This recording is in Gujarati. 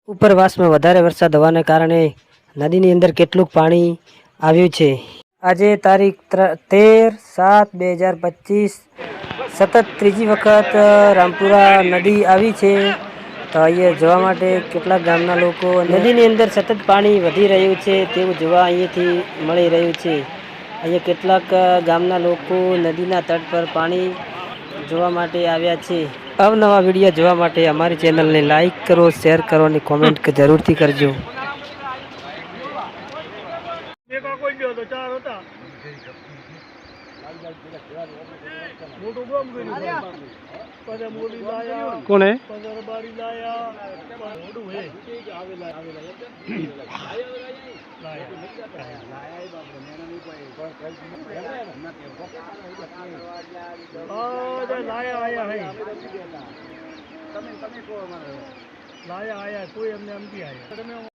ઉપરવાસમાં વધારે વરસાદ હોવાને કારણે નદીની અંદર કેટલું પાણી આવ્યું છે। આજે તારીખ 13/7/2025 સતત ત્રીજી વખત રામપુરા નદી આવી છે। તો અહીંયા જોવા માટે કેટલાક ગામના લોકો નદીની અંદર સતત પાણી વધી રહ્યું છે તેવું જોવા અહીંયાથી મળી રહ્યું છે। અહીંયા કેટલાક ગામના લોકો નદીના તટ પર પાણી જોવા માટે આવ્યા છે। અવનવા વિડીયો જોવા માટે અમારી ચેનલને લાઈક કરો, શેર કરો અને કોમેન્ટ જરૂરથી કરજો। કોને લાયા આયા કોઈ અમને અમથી આયા।